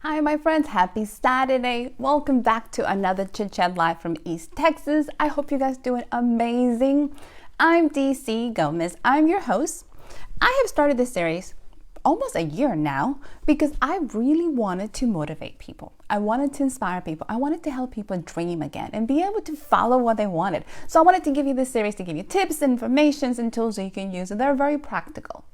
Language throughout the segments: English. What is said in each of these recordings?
Hi, my friends. Happy Saturday. Welcome back to another Chit Chat Live from East Texas. I hope you guys doing amazing. I'm DC Gomez. I'm your host. I have started this series almost a year now because I really wanted to motivate people. I wanted to inspire people. I wanted to help people dream again and be able to follow what they wanted. So I wanted to give you this series to give you tips, information, and tools that you can use. And they're very practical.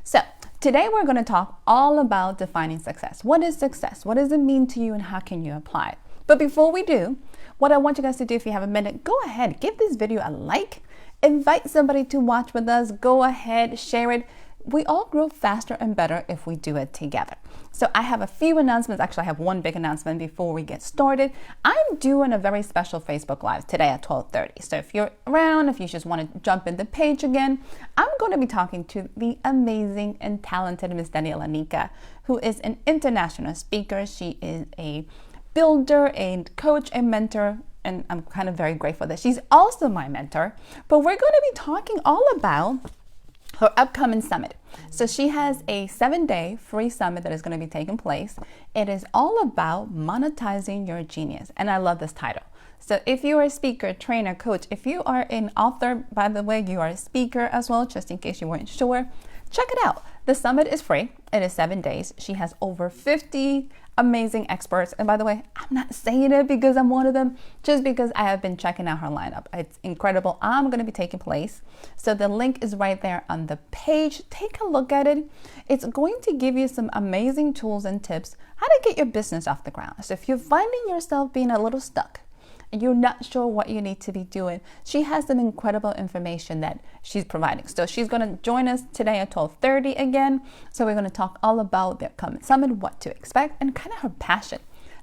So today we're going to talk all about defining success. What is success? What does it mean to you and how can you apply it? But before we do, what I want you guys to do, if you have a minute, go ahead, give this video a like, invite somebody to watch with us, go ahead, share it. We all grow faster and better if we do it together. So I have a few announcements. Actually, I have one big announcement before we get started. I'm doing a very special Facebook Live today at 12:30. So if you're around, if you just want to jump in the page again, I'm going to be talking to the amazing and talented Miss Daniela Nika, who is an international speaker. She is a builder, a coach, a mentor, and I'm kind of very grateful that she's also my mentor. But we're going to be talking all about her upcoming summit. So she has a 7-day free summit that is going to be taking place. It is all about monetizing your genius. And I love this title. So if you are a speaker, trainer, coach, if you are an author, by the way, you are a speaker as well, just in case you weren't sure, check it out. The summit is free. It is 7 days. She has over 50 amazing experts. And by the way, I'm not saying it because I'm one of them, just because I have been checking out her lineup. It's incredible. I'm going to be taking place. So the link is right there on the page. Take a look at it. It's going to give you some amazing tools and tips how to get your business off the ground. So if you're finding yourself being a little stuck, and you're not sure what you need to be doing, she has some incredible information that she's providing. So she's going to join us today at 12:30 again. So we're going to talk all about the upcoming summit, what to expect, and kind of her passion.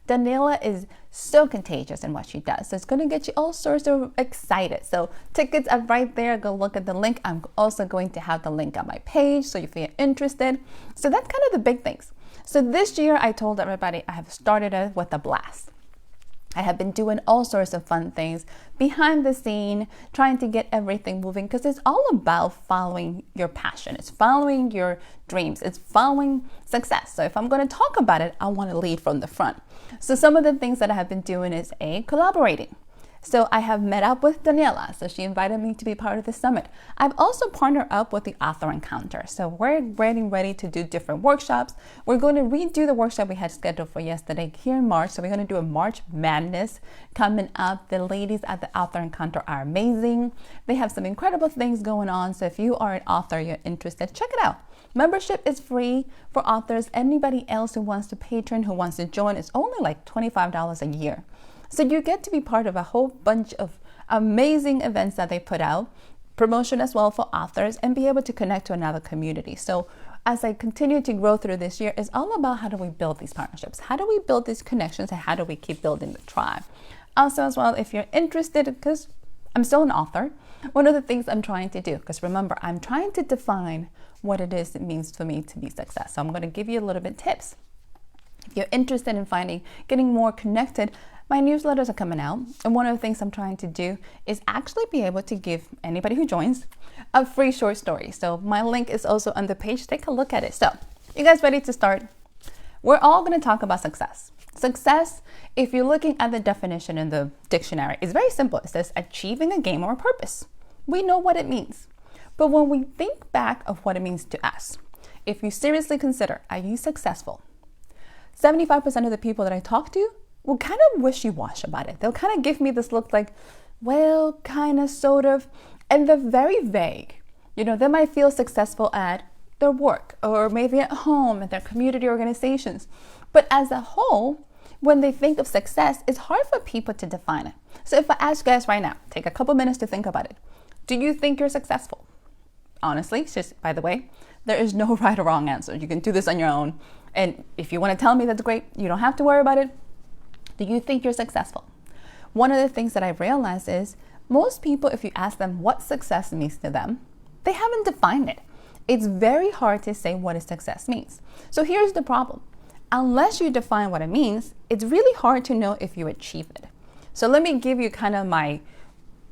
Daniela is so contagious in what she does. So it's going to get you all sorts of excited. So tickets are right there. Go look at the link. I'm also going to have the link on my page. So if you're interested. So that's kind of the big things. So this year I told everybody I have started it with a blast. I have been doing all sorts of fun things behind the scene, trying to get everything moving because it's all about following your passion. It's following your dreams. It's following success. So if I'm going to talk about it, I want to lead from the front. So some of the things that I have been doing is collaborating. So I have met up with Daniela. So she invited me to be part of the summit. I've also partnered up with the Author Encounter. So we're getting ready to do different workshops. We're going to redo the workshop we had scheduled for yesterday here in March. So we're going to do a March Madness coming up. The ladies at the Author Encounter are amazing. They have some incredible things going on. So if you are an author, you're interested, check it out. Membership is free for authors. Anybody else who wants to patron, who wants to join, it's only like $25 a year. So you get to be part of a whole bunch of amazing events that they put out, promotion as well for authors, and be able to connect to another community. So as I continue to grow through this year, it's all about how do we build these partnerships? How do we build these connections? And how do we keep building the tribe? Also as well, if you're interested, because I'm still an author, one of the things I'm trying to do, because remember, I'm trying to define what it is it means for me to be success. So I'm going to give you a little bit tips. If you're interested in getting more connected, my newsletters are coming out, and one of the things I'm trying to do is actually be able to give anybody who joins a free short story. So my link is also on the page. Take a look at it. So you guys ready to start? We're all going to talk about success. Success, if you're looking at the definition in the dictionary, is very simple. It says achieving a game or a purpose. We know what it means. But when we think back of what it means to us, if you seriously consider, are you successful? 75% of the people that I talk to will kind of wishy-washy about it. They'll kind of give me this look like, well, kind of, sort of, and they're very vague. You know, they might feel successful at their work or maybe at home, at their community organizations. But as a whole, when they think of success, it's hard for people to define it. So if I ask you guys right now, take a couple minutes to think about it. Do you think you're successful? Honestly, just by the way, there is no right or wrong answer. You can do this on your own. And if you want to tell me, that's great. You don't have to worry about it. Do you think you're successful? One of the things that I've realized is most people, if you ask them what success means to them, they haven't defined it. It's very hard to say what a success means. So here's the problem. Unless you define what it means, it's really hard to know if you achieve it. So let me give you kind of my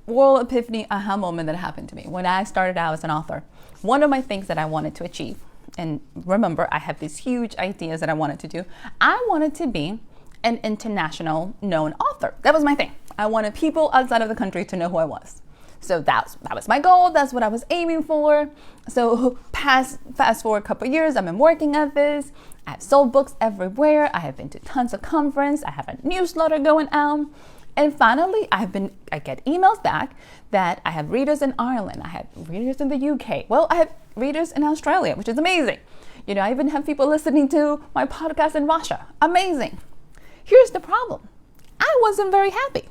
world epiphany aha moment that happened to me when I started out as an author. One of my things that I wanted to achieve and remember, I have these huge ideas that I wanted to do. I wanted to be an international known author. That was my thing. I wanted people outside of the country to know who I was. So that was my goal. That's what I was aiming for. So fast forward a couple of years, I've been working at this. I've sold books everywhere. I have been to tons of conferences. I have a newsletter going out. And finally, I get emails back that I have readers in Ireland. I have readers in the UK. Well, I have readers in Australia, which is amazing. I even have people listening to my podcast in Russia. Amazing. Here's the problem. I wasn't very happy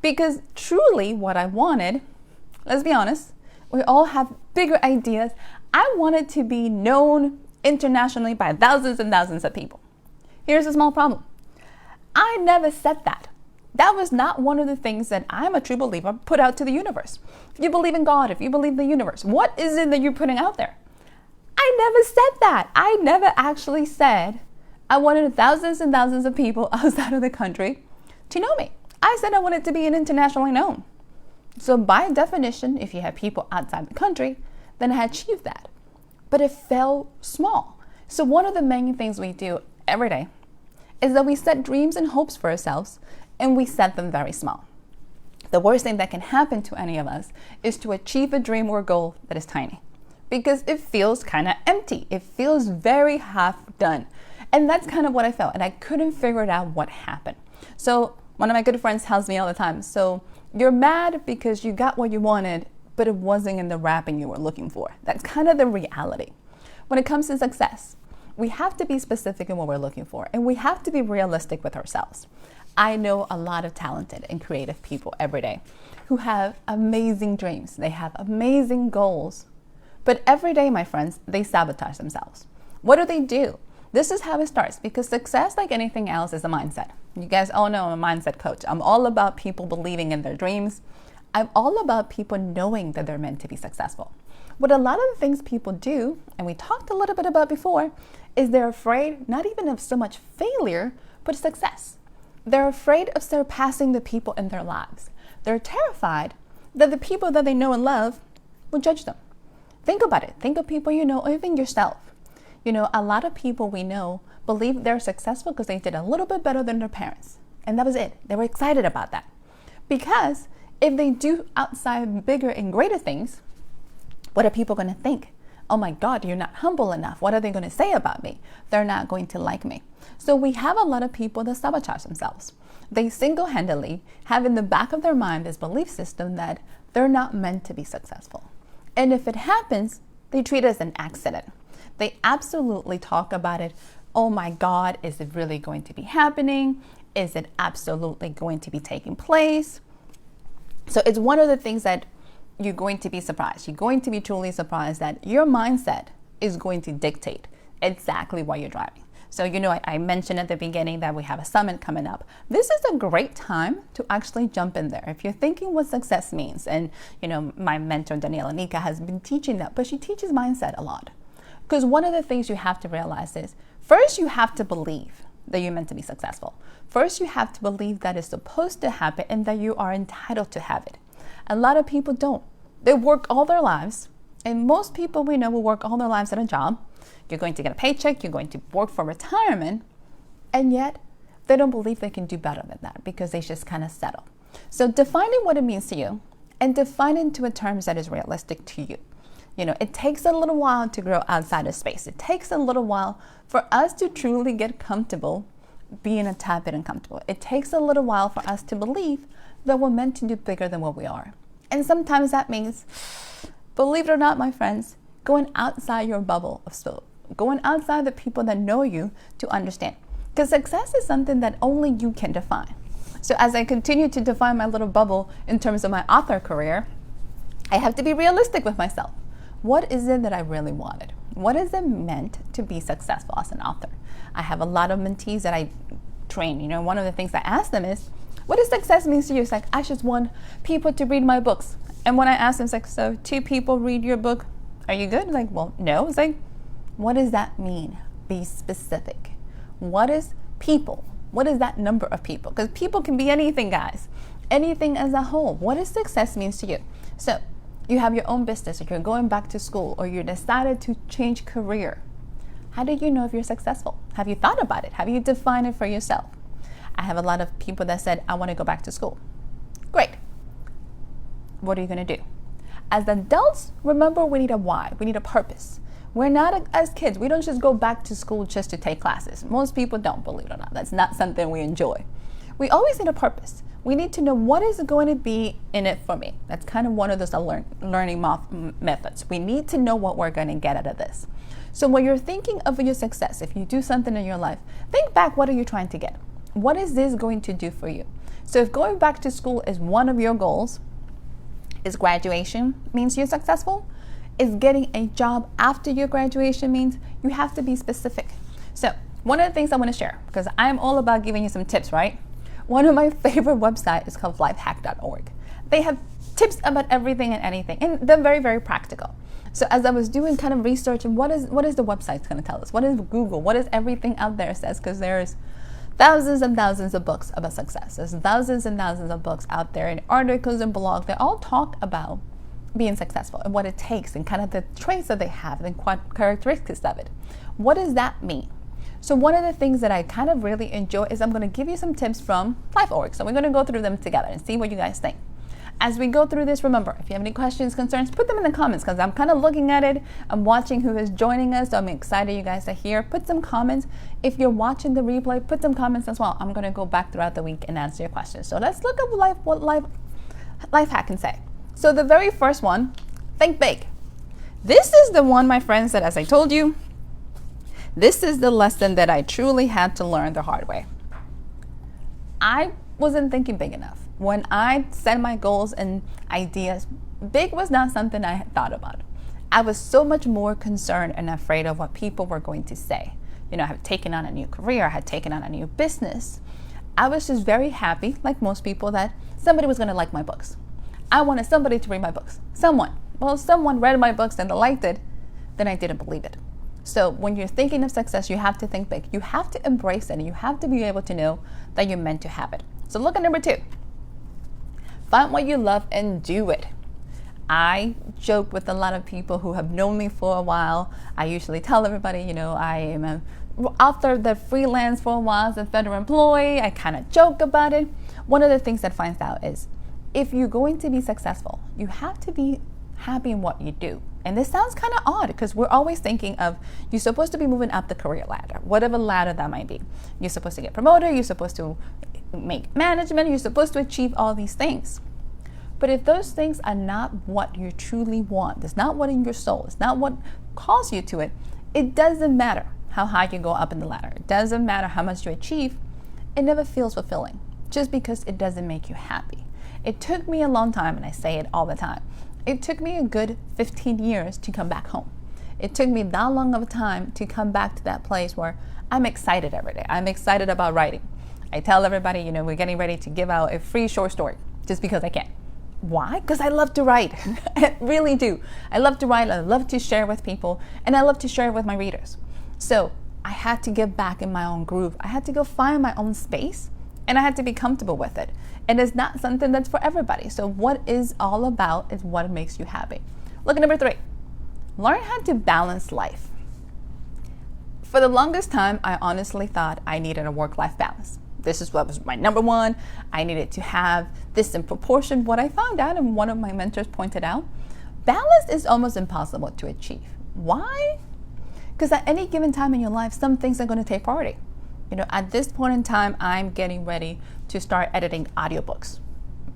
because truly what I wanted, let's be honest, we all have bigger ideas. I wanted to be known internationally by thousands and thousands of people. Here's a small problem. I never said that. That was not one of the things that I'm a true believer put out to the universe. If you believe in God, if you believe in the universe, what is it that you're putting out there? I never said that. I never actually said I wanted thousands and thousands of people outside of the country to know me. I said I wanted to be an internationally known. So by definition, if you have people outside the country, then I achieved that. But it fell small. So one of the main things we do every day is that we set dreams and hopes for ourselves, and we set them very small. The worst thing that can happen to any of us is to achieve a dream or goal that is tiny, because it feels kind of empty. It feels very half done. And that's kind of what I felt. And I couldn't figure out what happened. So one of my good friends tells me all the time, so you're mad because you got what you wanted, but it wasn't in the wrapping you were looking for. That's kind of the reality. When it comes to success, we have to be specific in what we're looking for, and we have to be realistic with ourselves. I know a lot of talented and creative people every day who have amazing dreams. They have amazing goals. But every day, my friends, they sabotage themselves. What do? This is how it starts, because success, like anything else, is a mindset. You guys all know I'm a mindset coach. I'm all about people believing in their dreams. I'm all about people knowing that they're meant to be successful. What a lot of the things people do, and we talked a little bit about before, is they're afraid not even of so much failure, but success. They're afraid of surpassing the people in their lives. They're terrified that the people that they know and love will judge them. Think about it. Think of people you know, or even yourself. A lot of people we know believe they're successful because they did a little bit better than their parents. And that was it. They were excited about that. Because if they do outside bigger and greater things, what are people going to think? Oh my God, you're not humble enough. What are they going to say about me? They're not going to like me. So we have a lot of people that sabotage themselves. They single-handedly have in the back of their mind this belief system that they're not meant to be successful. And if it happens, they treat it as an accident. They absolutely talk about it. Oh my God, is it really going to be happening? Is it absolutely going to be taking place? So it's one of the things that you're going to be surprised. You're going to be truly surprised that your mindset is going to dictate exactly what you're driving. So, I mentioned at the beginning that we have a summit coming up. This is a great time to actually jump in there. If you're thinking what success means, and, my mentor, Daniela Nika, has been teaching that, but she teaches mindset a lot. Because one of the things you have to realize is, first, you have to believe that you're meant to be successful. First, you have to believe that it's supposed to happen and that you are entitled to have it. A lot of people don't. They work all their lives, and most people we know will work all their lives at a job. You're going to get a paycheck, you're going to work for retirement, and yet they don't believe they can do better than that because they just kind of settle. So defining what it means to you and define it into a terms that is realistic to you. It takes a little while to grow outside of space. It takes a little while for us to truly get comfortable being a tad bit uncomfortable. It takes a little while for us to believe that we're meant to do bigger than what we are. And sometimes that means, believe it or not, my friends, going outside your bubble of scope, going outside the people that know you to understand. Because success is something that only you can define. So as I continue to define my little bubble in terms of my author career, I have to be realistic with myself. What is it that I really wanted? What is it meant to be successful as an author? I have a lot of mentees that I train. One of the things I ask them is, what does success mean to you? It's like, I just want people to read my books. And when I ask them, it's like, so 2 people read your book, are you good? Like, well, no. It's like, what does that mean? Be specific. What is people? What is that number of people? Because people can be anything, guys. Anything as a whole. What does success mean to you? So you have your own business, or you're going back to school, or you decided to change career. How do you know if you're successful? Have you thought about it? Have you defined it for yourself? I have a lot of people that said, I want to go back to school. Great. What are you going to do? As adults, remember, we need a why. We need a purpose. We're not, as kids, we don't just go back to school just to take classes. Most people don't, believe it or not. That's not something we enjoy. We always need a purpose. We need to know what is going to be in it for me. That's kind of one of those learning methods. We need to know what we're going to get out of this. So when you're thinking of your success, if you do something in your life, think back, what are you trying to get? What is this going to do for you? So if going back to school is one of your goals, is graduation means you're successful? Is getting a job after your graduation means you have to be specific? So one of the things I want to share, because I'm all about giving you some tips, right? One of my favorite websites is called lifehack.org. They have tips about everything and anything, and they're very, very practical. So as I was doing kind of research, and what is the website going to tell us? What is Google? What is everything out there says? Because there's thousands and thousands of books about success. There's thousands and thousands of books out there, and articles and blogs. They all talk about being successful and what it takes and kind of the traits that they have and characteristics of it. What does that mean? So one of the things that I kind of really enjoy is I'm going to give you some tips from Life.org. So we're going to go through them together and see what you guys think. As we go through this, remember, if you have any questions, concerns, put them in the comments, because I'm kind of looking at it. I'm watching who is joining us. So I'm excited you guys are here. Put some comments. If you're watching the replay, put some comments as well. I'm going to go back throughout the week and answer your questions. So let's look at what life hack can say. So the very first one, think big. This is the one, my friends, that as I told you, this is the lesson that I truly had to learn the hard way. I wasn't thinking big enough. When I set my goals and ideas, big was not something I had thought about. I was so much more concerned and afraid of what people were going to say. You know, I had taken on a new career, I had taken on a new business. I was just very happy, like most people, that somebody was going to like my books. I wanted somebody to read my books. Someone read my books and they liked it, then I didn't believe it. So when you're thinking of success, you have to think big. You have to embrace it, and you have to be able to know that you're meant to have it. So look at number 2. Find what you love and do it. I joke with a lot of people who have known me for a while. I usually tell everybody, you know, I am an author that freelance for a while as a federal employee. I kind of joke about it. One of the things that finds out is if you're going to be successful, you have to be happy in what you do. And this sounds kind of odd because we're always thinking of you're supposed to be moving up the career ladder, whatever ladder that might be. You're supposed to get promoted, you're supposed to make management, you're supposed to achieve all these things. But if those things are not what you truly want, it's not what in your soul, it's not what calls you to it, it doesn't matter how high you go up in the ladder. It doesn't matter how much you achieve. It never feels fulfilling just because it doesn't make you happy. It took me a long time, and I say it all the time. It took me a good 15 years to come back home. It took me that long of a time to come back to that place where I'm excited every day. I'm excited about writing. I tell everybody, you know, we're getting ready to give out a free short story just because I can. Why? Because I love to write. I really do. I love to write. I love to share with people, and I love to share with my readers. So I had to get back in my own groove. I had to go find my own space, and I had to be comfortable with it. And it's not something that's for everybody. So what is all about is what makes you happy. Look at number 3. Learn how to balance life. For the longest time, I honestly thought I needed a work-life balance. This is what was my number 1. I needed to have this in proportion. What I found out, and one of my mentors pointed out, balance is almost impossible to achieve. Why? Because at any given time in your life, some things are going to take priority. You know, at this point in time, I'm getting ready to start editing audiobooks.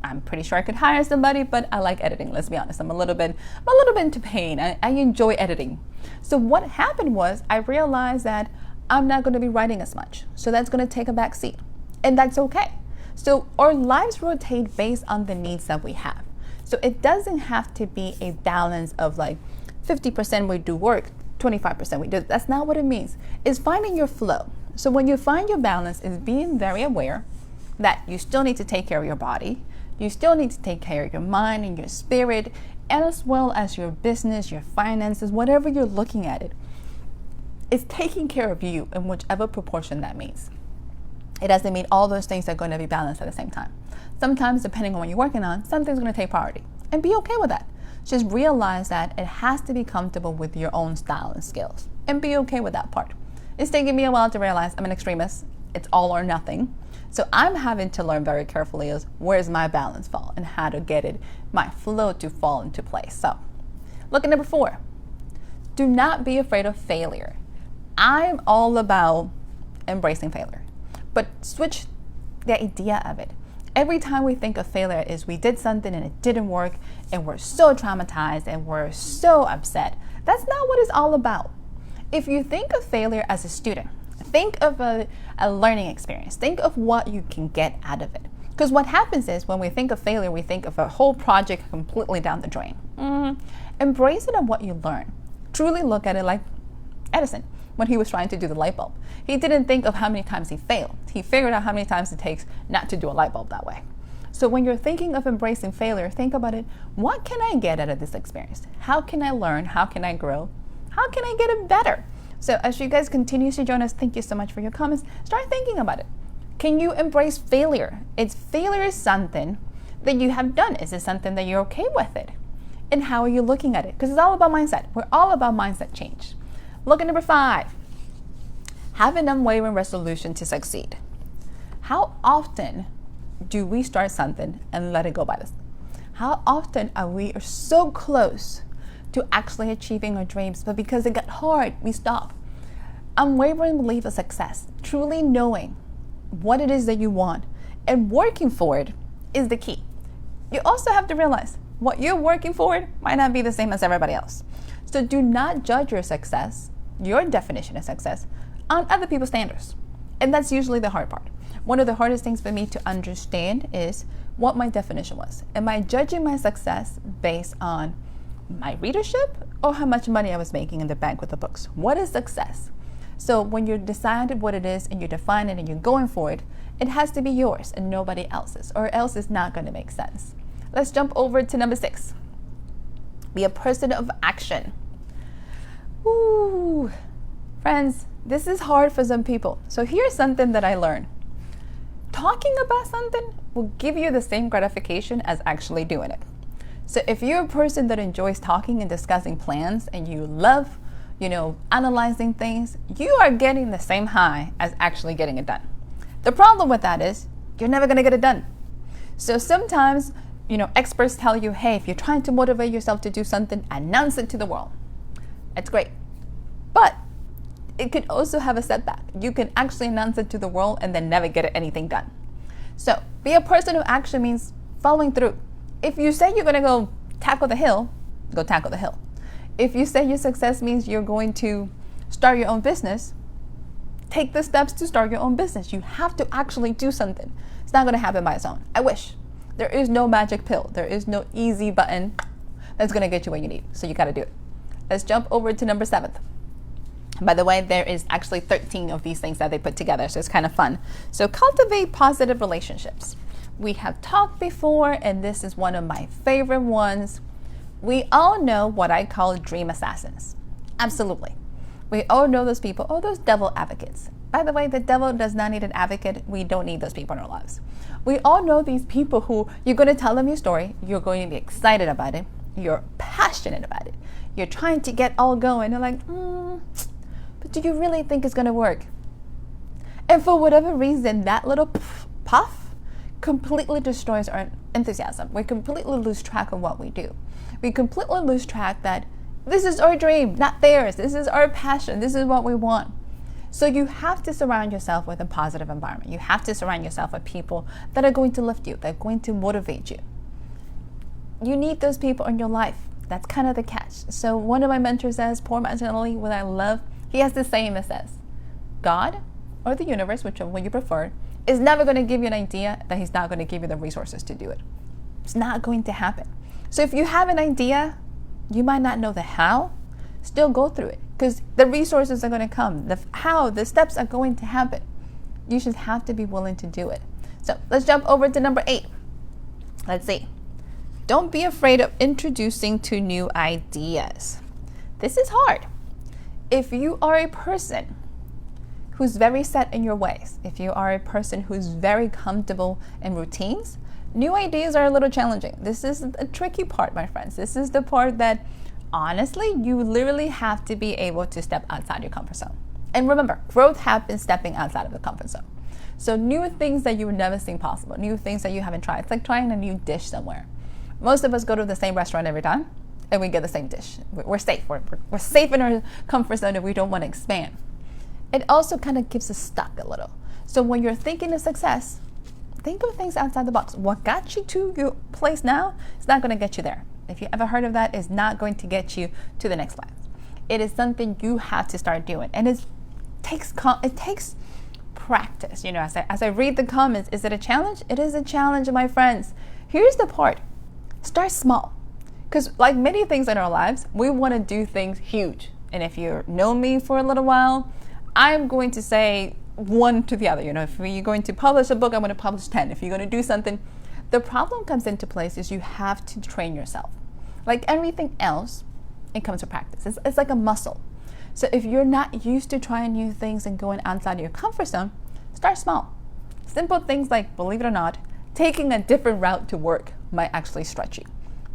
I'm pretty sure I could hire somebody, but I like editing. Let's be honest. I'm a little bit into pain. I enjoy editing. So what happened was I realized that I'm not going to be writing as much. So that's going to take a back seat. And that's okay. So our lives rotate based on the needs that we have. So it doesn't have to be a balance of like 50% we do work, 25% we do. That's not what it means. It's finding your flow. So when you find your balance, is being very aware that you still need to take care of your body, you still need to take care of your mind and your spirit, and as well as your business, your finances, whatever you're looking at it. It's taking care of you in whichever proportion that means. It doesn't mean all those things are going to be balanced at the same time. Sometimes, depending on what you're working on, something's going to take priority, and be okay with that. Just realize that it has to be comfortable with your own style and skills, and be okay with that part. It's taking me a while to realize I'm an extremist. It's all or nothing. So I'm having to learn very carefully is where's my balance fall and how to get it, my flow to fall into place. So look at number 4. Do not be afraid of failure. I'm all about embracing failure, but switch the idea of it. Every time we think of failure is we did something and it didn't work and we're so traumatized and we're so upset. That's not what it's all about. If you think of failure as a student, think of a learning experience. Think of what you can get out of it. Because what happens is when we think of failure, we think of a whole project completely down the drain. Embrace it on what you learn. Truly look at it like Edison when he was trying to do the light bulb. He didn't think of how many times he failed. He figured out how many times it takes not to do a light bulb that way. So when you're thinking of embracing failure, think about it. What can I get out of this experience? How can I learn? How can I grow? How can I get it better? So as you guys continue to join us, thank you so much for your comments. Start thinking about it. Can you embrace failure? Failure is something that you have done. Is it something that you're okay with it? And how are you looking at it? Because it's all about mindset. We're all about mindset change. Look at number 5. Have an unwavering resolution to succeed. How often do we start something and let it go by this? How often are we so close to actually achieving our dreams, but because it got hard, we stop? Unwavering belief of success, truly knowing what it is that you want and working for it is the key. You also have to realize what you're working for might not be the same as everybody else. So do not judge your success, your definition of success, on other people's standards. And that's usually the hard part. One of the hardest things for me to understand is what my definition was. Am I judging my success based on my readership or how much money I was making in the bank with the books? What is success? So when you decide what it is and you define it and you're going for it, it has to be yours and nobody else's, or else it's not going to make sense. Let's jump over to number 6. Be a person of action. Ooh, friends, this is hard for some people. So here's something that I learned. Talking about something will give you the same gratification as actually doing it. So if you're a person that enjoys talking and discussing plans and you love, analyzing things, you are getting the same high as actually getting it done. The problem with that is you're never going to get it done. So sometimes, experts tell you, hey, if you're trying to motivate yourself to do something, announce it to the world. It's great. But it could also have a setback. You can actually announce it to the world and then never get anything done. So be a person who actually means following through. If you say you're going to go tackle the hill, go tackle the hill. If you say your success means you're going to start your own business, take the steps to start your own business. You have to actually do something. It's not going to happen by its own. I wish. There is no magic pill. There is no easy button that's going to get you what you need. So you got to do it. Let's jump over to number 7. By the way, there is actually 13 of these things that they put together, so it's kind of fun. So cultivate positive relationships. We have talked before, and this is one of my favorite ones. We all know what I call dream assassins. Absolutely. We all know those people, those devil advocates. By the way, the devil does not need an advocate. We don't need those people in our lives. We all know these people who you're going to tell them your story. You're going to be excited about it. You're passionate about it. You're trying to get all going. They're like, but do you really think it's going to work? And for whatever reason, that little puff completely destroys our enthusiasm. We completely lose track of what we do. We completely lose track that this is our dream, not theirs. This is our passion. This is what we want. So you have to surround yourself with a positive environment. You have to surround yourself with people that are going to lift you, that are going to motivate you. You need those people in your life. That's kind of the catch. So one of my mentors says, Poor Martinelli, what I love, he has this saying that says, God or the universe, whichever one you prefer, is never going to give you an idea that he's not going to give you the resources to do it. It's not going to happen. So if you have an idea, you might not know the how, still go through it because the resources are going to come. The steps are going to happen. You should have to be willing to do it. So let's jump over to number 8. Let's see. Don't be afraid of introducing to new ideas. This is hard. If you are a person who's very set in your ways, if you are a person who's very comfortable in routines, New ideas are a little challenging. This is a tricky part, my friends. This is the part that honestly, you literally have to be able to step outside your comfort zone. And remember, growth happens stepping outside of the comfort zone. So new things that you would never seen possible, new things that you haven't tried. It's like trying a new dish somewhere. Most of us go to the same restaurant every time and we get the same dish. We're safe. We're safe in our comfort zone and we don't want to expand. It also kind of keeps us stuck a little. So when you're thinking of success, think of things outside the box. What got you to your place now is not going to get you there. If you ever heard of that, it's not going to get you to the next level. It is something you have to start doing. And it takes practice. As I read the comments, is it a challenge? It is a challenge, my friends. Here's the part. Start small. Because like many things in our lives, we want to do things huge. And if you know me for a little while, I'm going to say one to the other. If you're going to publish a book, I'm going to publish 10. If you're going to do something, the problem comes into place is you have to train yourself. Like everything else, it comes with practice. It's like a muscle. So if you're not used to trying new things and going outside your comfort zone, start small. Simple things like, believe it or not, taking a different route to work might actually stretch you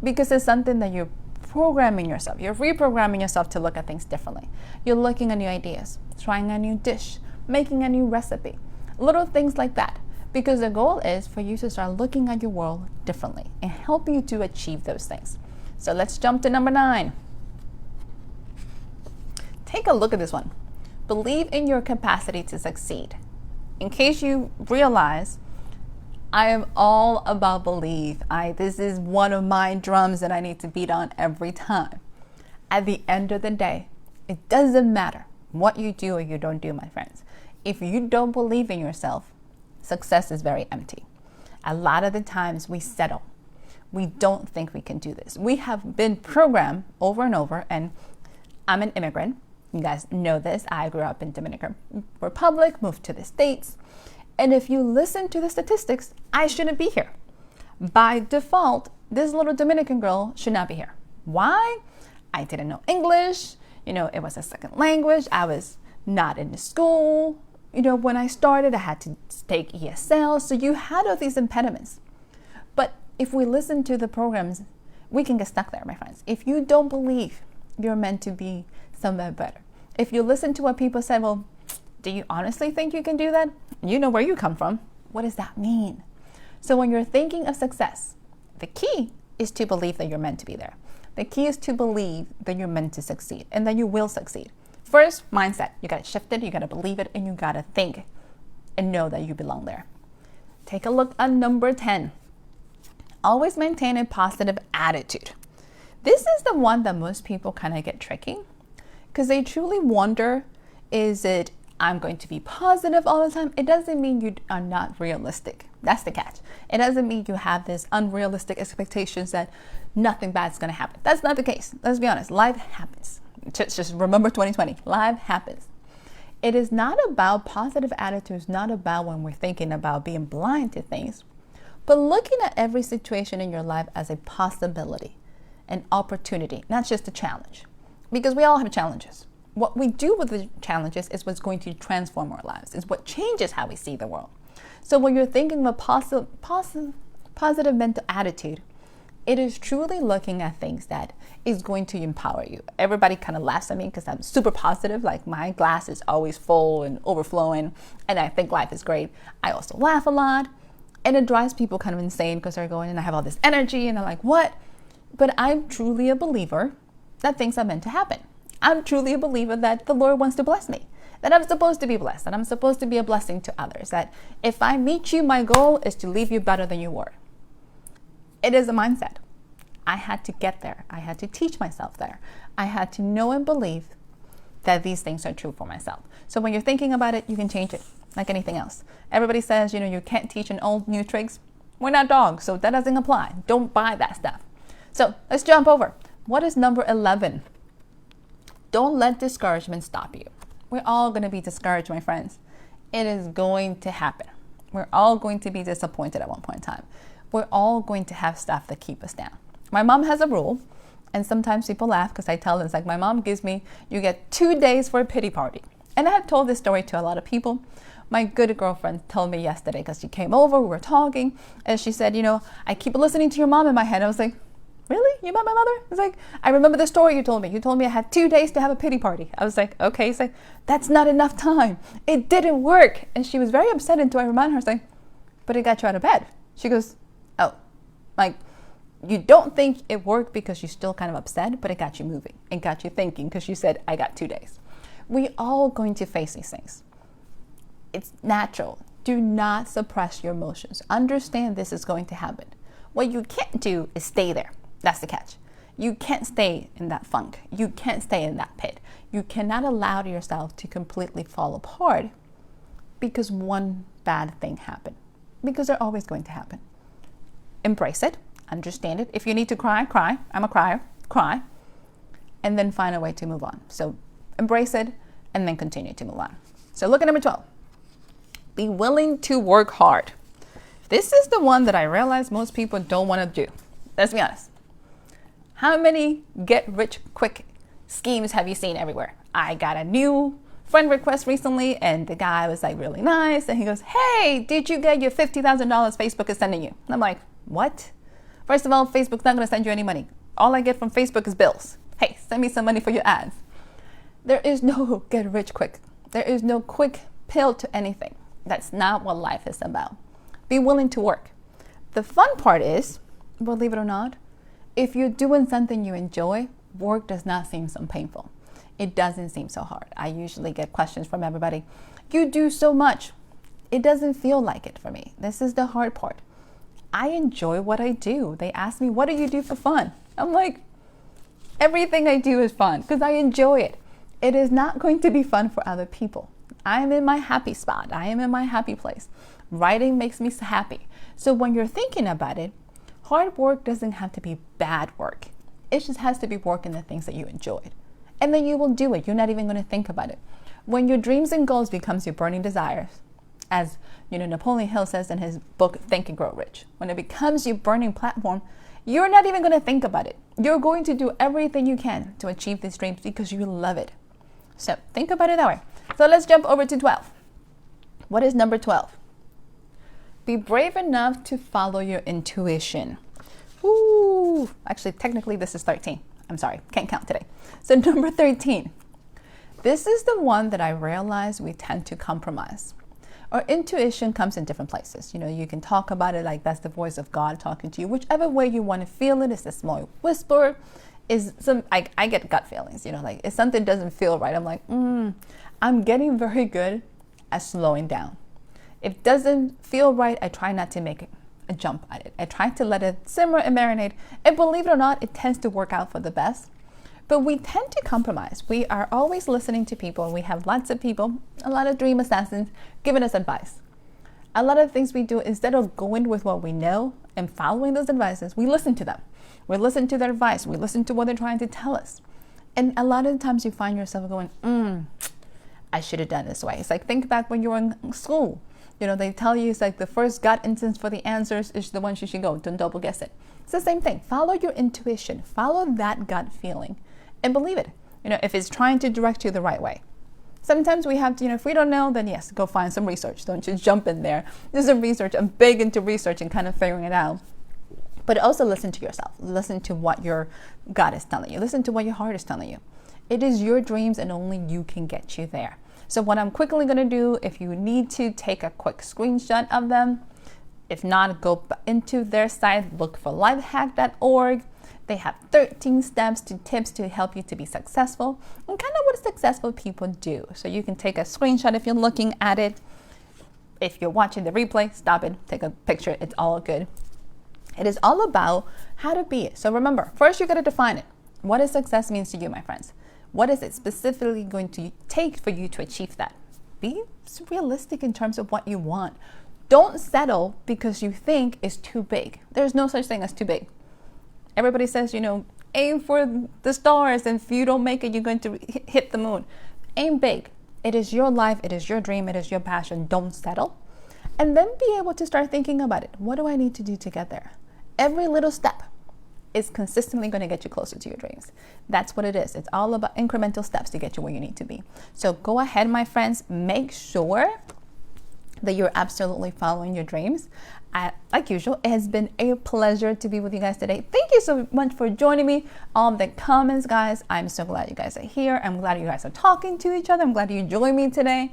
because it's something that you're programming yourself. You're reprogramming yourself to look at things differently. You're looking at new ideas, trying a new dish, making a new recipe, little things like that. Because the goal is for you to start looking at your world differently and help you to achieve those things. So let's jump to number 9. Take a look at this one. Believe in your capacity to succeed. In case you realize, I am all about belief. This is one of my drums that I need to beat on every time. At the end of the day, it doesn't matter what you do or you don't do, my friends. If you don't believe in yourself, success is very empty. A lot of the times we settle. We don't think we can do this. We have been programmed over and over, and I'm an immigrant. You guys know this. I grew up in Dominican Republic, moved to the States. And if you listen to the statistics, I shouldn't be here. By default, this little Dominican girl should not be here. Why? I didn't know English. It was a second language. I was not in the school. When I started, I had to take ESL. So you had all these impediments. But if we listen to the programs, we can get stuck there, my friends. If you don't believe you're meant to be somewhere better, if you listen to what people say, well, do you honestly think you can do that? You know where you come from. What does that mean? So when you're thinking of success, the key is to believe that you're meant to be there. The key is to believe that you're meant to succeed and that you will succeed. First, mindset. You got to shift it, you got to believe it, and you got to think and know that you belong there. Take a look at number 10. Always maintain a positive attitude. This is the one that most people kind of get tricky because they truly wonder, is it I'm going to be positive all the time? It doesn't mean you are not realistic. That's the catch. It doesn't mean you have this unrealistic expectations that nothing bad is going to happen. That's not the case. Let's be honest. Life happens. Just remember 2020. Life happens. It is not about positive attitudes, not about when we're thinking about being blind to things, but looking at every situation in your life as a possibility, an opportunity, not just a challenge. Because we all have challenges. What we do with the challenges is what's going to transform our lives, is what changes how we see the world. So when you're thinking of a positive mental attitude, it is truly looking at things that is going to empower you. Everybody kind of laughs at me because I'm super positive. Like my glass is always full and overflowing, and I think life is great. I also laugh a lot, and it drives people kind of insane because they're going, and I have all this energy, and they're like, what? But I'm truly a believer that things are meant to happen. I'm truly a believer that the Lord wants to bless me, that I'm supposed to be blessed, that I'm supposed to be a blessing to others, that if I meet you, my goal is to leave you better than you were. It is a mindset. I had to get there. I had to teach myself there. I had to know and believe that these things are true for myself. So when you're thinking about it, you can change it like anything else. Everybody says, you can't teach an old new tricks. We're not dogs, so that doesn't apply. Don't buy that stuff. So let's jump over. What is number 11? Don't let discouragement stop you. We're all going to be discouraged, my friends. It is going to happen. We're all going to be disappointed at one point in time. We're all going to have stuff that keep us down. My mom has a rule, and sometimes people laugh because I tell them, it's like my mom gives me, you get 2 days for a pity party. And I have told this story to a lot of people. My good girlfriend told me yesterday, because she came over, we were talking, and she said, I keep listening to your mom in my head. I was like, really? You met my mother? It's like, I remember the story you told me. You told me I had 2 days to have a pity party. I was like, okay. It's like, that's not enough time. It didn't work. And she was very upset until I reminded her, saying, but it got you out of bed. She goes, oh, like, you don't think it worked because you're still kind of upset, but it got you moving. It got you thinking because you said, I got 2 days. We all going to face these things. It's natural. Do not suppress your emotions. Understand this is going to happen. What you can't do is stay there. That's the catch. You can't stay in that funk. You can't stay in that pit. You cannot allow yourself to completely fall apart because one bad thing happened. Because they're always going to happen. Embrace it. Understand it. If you need to cry, cry. I'm a crier. Cry. And then find a way to move on. So embrace it and then continue to move on. So look at number 12. Be willing to work hard. This is the one that I realize most people don't want to do. Let's be honest. How many get rich quick schemes have you seen everywhere? I got a new friend request recently and the guy was like really nice and he goes, hey, did you get your $50,000 Facebook is sending you? And I'm like, what? First of all, Facebook's not going to send you any money. All I get from Facebook is bills. Hey, send me some money for your ads. There is no get rich quick. There is no quick pill to anything. That's not what life is about. Be willing to work. The fun part is, believe it or not, if you're doing something you enjoy, work does not seem so painful. It doesn't seem so hard. I usually get questions from everybody. You do so much. It doesn't feel like it for me. This is the hard part. I enjoy what I do. They ask me, what do you do for fun? I'm like, everything I do is fun because I enjoy it. It is not going to be fun for other people. I am in my happy spot. I am in my happy place. Writing makes me happy. So when you're thinking about it, hard work doesn't have to be bad work. It just has to be work in the things that you enjoyed. And then you will do it. You're not even going to think about it. When your dreams and goals becomes your burning desires, as Napoleon Hill says in his book, Think and Grow Rich, when it becomes your burning platform, you're not even going to think about it. You're going to do everything you can to achieve these dreams because you love it. So think about it that way. So let's jump over to 12. What is number 12? Be brave enough to follow your intuition. Ooh, actually, technically, this is 13. I'm sorry, can't count today. So number 13. This is the one that I realize we tend to compromise. Our intuition comes in different places. You can talk about it like that's the voice of God talking to you. Whichever way you want to feel it, is a small whisper. I get gut feelings, like if something doesn't feel right, I'm like, I'm getting very good at slowing down. If it doesn't feel right, I try not to make a jump at it. I try to let it simmer and marinate. And believe it or not, it tends to work out for the best. But we tend to compromise. We are always listening to people. We have lots of people, a lot of dream assassins giving us advice. A lot of things we do, instead of going with what we know and following those advices, we listen to them. We listen to their advice. We listen to what they're trying to tell us. And a lot of times you find yourself going, I should have done this way. It's like, think back when you were in school. They tell you it's like the first gut instinct for the answers is the ones you should go. Don't double guess it. It's the same thing. Follow your intuition. Follow that gut feeling and believe it. If it's trying to direct you the right way. Sometimes we have to, if we don't know, then yes, go find some research. Don't just jump in there. Do some research. I'm big into research and kind of figuring it out. But also listen to yourself. Listen to what your gut is telling you. Listen to what your heart is telling you. It is your dreams and only you can get you there. So what I'm quickly going to do, if you need to take a quick screenshot of them, if not, go into their site, look for lifehack.org. They have 13 steps to tips to help you to be successful and kind of what successful people do. So you can take a screenshot if you're looking at it. If you're watching the replay, stop it, take a picture. It's all good. It is all about how to be it. So remember, first you got to define it. What does success means to you, my friends? What is it specifically going to take for you to achieve that? Be realistic in terms of what you want. Don't settle because you think it's too big. There's no such thing as too big. Everybody says, aim for the stars, and if you don't make it, you're going to hit the moon. Aim big. It is your life. It is your dream. It is your passion. Don't settle. And then be able to start thinking about it. What do I need to do to get there? Every little step is consistently going to get you closer to your dreams. That's what it is. It's all about incremental steps to get you where you need to be. So go ahead, my friends, make sure that you're absolutely following your dreams. Like usual, it has been a pleasure to be with you guys today. Thank you so much for joining me. All the comments, guys, I'm so glad you guys are here. I'm glad you guys are talking to each other. I'm glad you joined me today.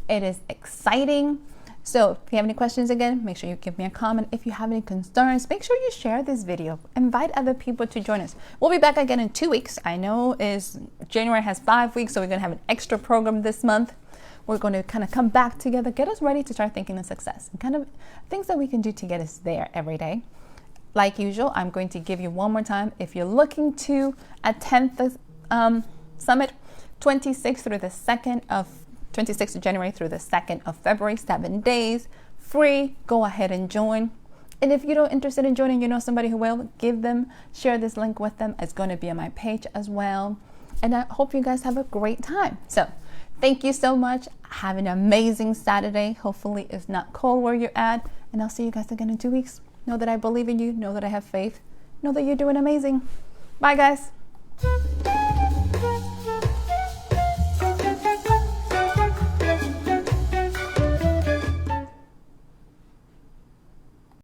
It is exciting. So if you have any questions, again, make sure you give me a comment. If you have any concerns, make sure you share this video. Invite other people to join us. We'll be back again in 2 weeks. I know January has 5 weeks, so we're going to have an extra program this month. We're going to kind of come back together, get us ready to start thinking of success and kind of things that we can do to get us there every day. Like usual, I'm going to give you one more time. If you're looking to attend the summit, 26th of January through the 2nd of February, 7 days, free. Go ahead and join. And if you're not interested in joining, you know somebody who will, share this link with them. It's going to be on my page as well. And I hope you guys have a great time. So thank you so much. Have an amazing Saturday. Hopefully it's not cold where you're at. And I'll see you guys again in 2 weeks. Know that I believe in you. Know that I have faith. Know that you're doing amazing. Bye, guys.